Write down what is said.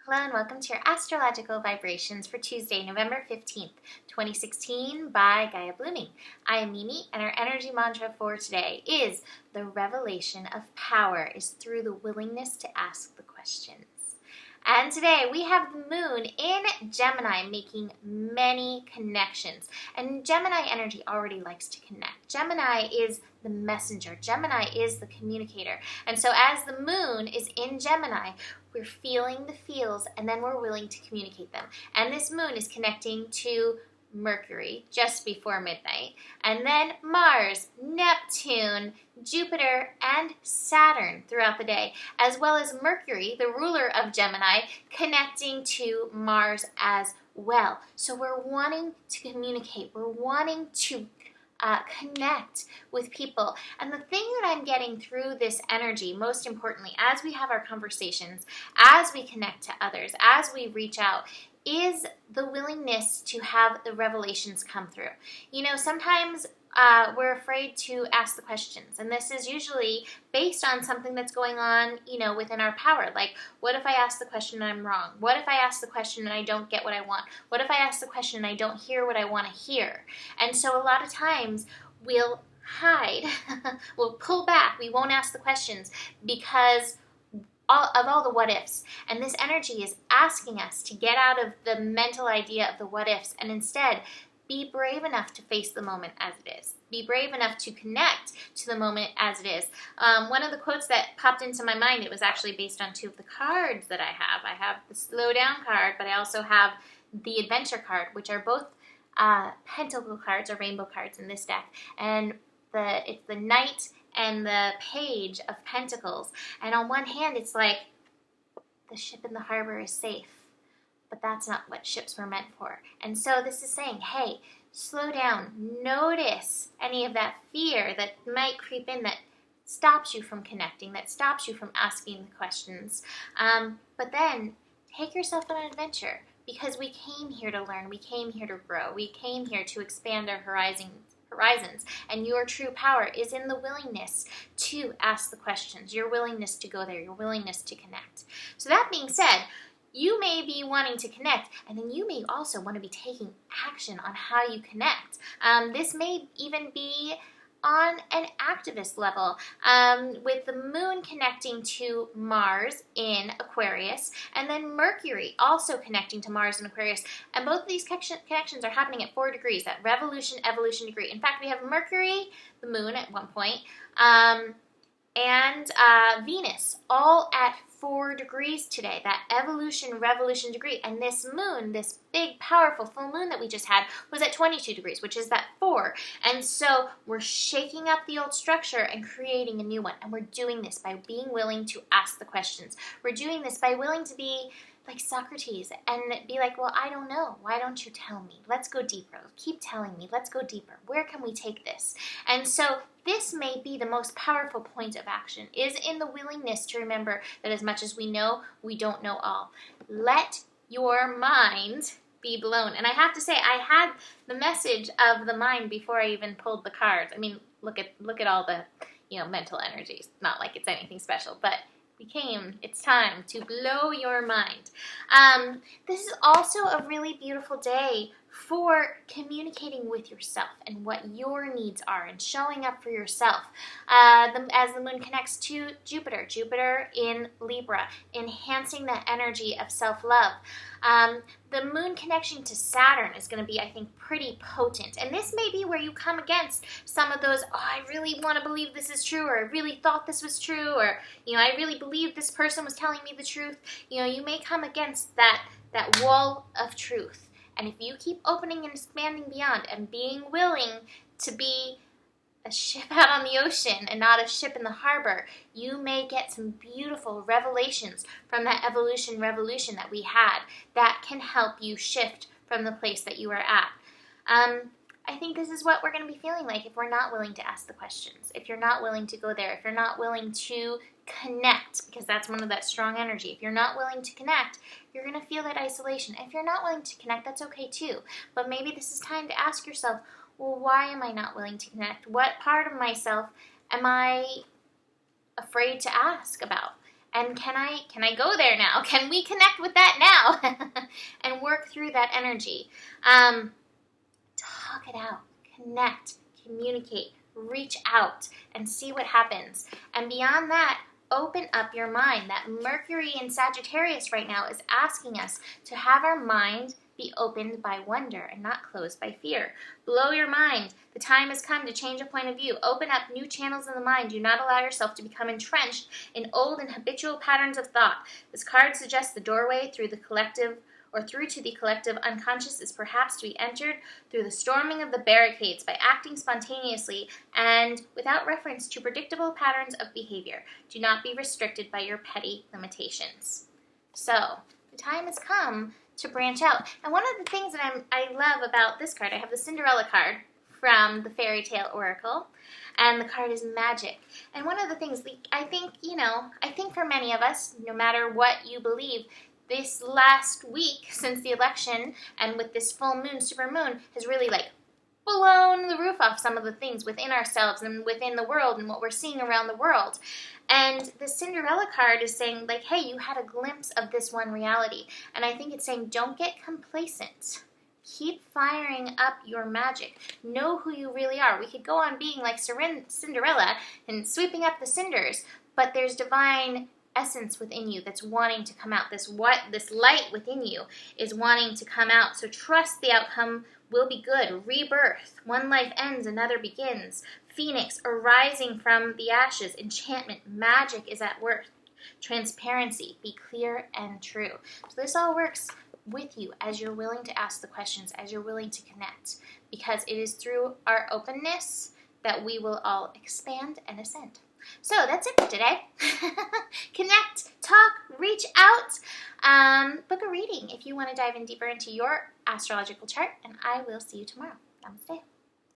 Hello and welcome to your astrological vibrations for Tuesday, November 15th, 2016 by Gaia Blooming. I am Mimi and our energy mantra for today is the revelation of power is through the willingness to ask the questions. And today we have the moon in Gemini making many connections. And Gemini energy already likes to connect. Gemini is the messenger. Gemini is the communicator. And so as the moon is in Gemini, we're feeling the feels and then we're willing to communicate them. And this moon is connecting to Mercury just before midnight, and then Mars, Neptune, Jupiter, and Saturn throughout the day, as well as Mercury, the ruler of Gemini, connecting to Mars as well. So we're wanting to communicate, we're wanting to connect with people. And the thing that I'm getting through this energy, most importantly, as we have our conversations, as we connect to others, as we reach out, is the willingness to have the revelations come through. You know, sometimes we're afraid to ask the questions, and this is usually based on something that's going on, you know, within our power. Like, what if I ask the question and I'm wrong? What if I ask the question and I don't get what I want? What if I ask the question and I don't hear what I want to hear? And so a lot of times we'll hide, we'll pull back, we won't ask the questions because of all the what ifs. And this energy is asking us to get out of the mental idea of the what ifs and instead be brave enough to face the moment as it is. Be brave enough to connect to the moment as it is. One of the quotes that popped into my mind, it was actually based on two of the cards that I have. I have the Slow Down card, but I also have the Adventure card, which are both pentacle cards or rainbow cards in this deck. And it's the Knight and the Page of Pentacles. And on one hand, it's like the ship in the harbor is safe, but that's not what ships were meant for. And so this is saying, hey, slow down. Notice any of that fear that might creep in that stops you from connecting, that stops you from asking the questions. But then take yourself on an adventure because we came here to learn. We came here to grow. We came here to expand our horizons. And your true power is in the willingness to ask the questions, your willingness to go there, your willingness to connect. So that being said, you may be wanting to connect, and then you may also want to be taking action on how you connect. This may even be on an activist level, with the moon connecting to Mars in Aquarius, and then Mercury also connecting to Mars in Aquarius. And both of these connections are happening at 4 degrees, that revolution, evolution degree. In fact, we have Mercury, the moon at one point, and Venus, all at 4 degrees today, that evolution, revolution degree. And this moon, this big, powerful full moon that we just had, was at 22 degrees, which is that 4. And so we're shaking up the old structure and creating a new one. And we're doing this by being willing to ask the questions. We're doing this by willing to be like Socrates and be like, well, I don't know. Why don't you tell me? Let's go deeper. Keep telling me. Let's go deeper. Where can we take this? And so this may be the most powerful point of action, is in the willingness to remember that as much as we know, we don't know all. Let your mind be blown. And I have to say, I had the message of the mind before I even pulled the cards. I mean, look at all the, mental energies. Not like it's anything special, but it's time to blow your mind. This is also a really beautiful day for communicating with yourself and what your needs are and showing up for yourself. As the moon connects to Jupiter in Libra, enhancing that energy of self-love. The moon connection to Saturn is going to be, I think, pretty potent. And this may be where you come against some of those, I really want to believe this is true, or I really thought this was true, or, I really believe this person was telling me the truth. You may come against that wall of truth. And if you keep opening and expanding beyond and being willing to be a ship out on the ocean and not a ship in the harbor, you may get some beautiful revelations from that evolution revolution that we had that can help you shift from the place that you are at. I think this is what we're going to be feeling like if we're not willing to ask the questions, if you're not willing to go there, if you're not willing to connect, because that's one of that strong energy. If you're not willing to connect, you're going to feel that isolation. If you're not willing to connect, that's okay too. But maybe this is time to ask yourself, well, why am I not willing to connect? What part of myself am I afraid to ask about? And can I go there now? Can we connect with that now? And work through that energy. Talk it out, connect, communicate, reach out, and see what happens. And beyond that, open up your mind. That Mercury in Sagittarius right now is asking us to have our mind be opened by wonder and not closed by fear. Blow your mind. The time has come to change a point of view. Open up new channels in the mind. Do not allow yourself to become entrenched in old and habitual patterns of thought. This card suggests the doorway through the collective or through to the collective unconscious is perhaps to be entered through the storming of the barricades by acting spontaneously and without reference to predictable patterns of behavior. Do not be restricted by your petty limitations. So, the time has come to branch out. And one of the things that I love about this card, I have the Cinderella card from the Fairy Tale Oracle, and the card is magic. And one of the things, I think for many of us, no matter what you believe, this last week since the election and with this full moon, super moon, has really blown the roof off some of the things within ourselves and within the world and what we're seeing around the world. And the Cinderella card is saying, hey, you had a glimpse of this one reality. And I think it's saying, don't get complacent. Keep firing up your magic. Know who you really are. We could go on being like Cinderella and sweeping up the cinders, but there's divine essence within you that's wanting to come out. This light within you is wanting to come out. So trust the outcome will be good. Rebirth. One life ends, another begins. Phoenix arising from the ashes. Enchantment. Magic is at work. Transparency. Be clear and true. So this all works with you as you're willing to ask the questions, as you're willing to connect, because it is through our openness that we will all expand and ascend. So that's it for today. Connect, talk, reach out, book a reading if you want to dive in deeper into your astrological chart, and I will see you tomorrow. Namaste.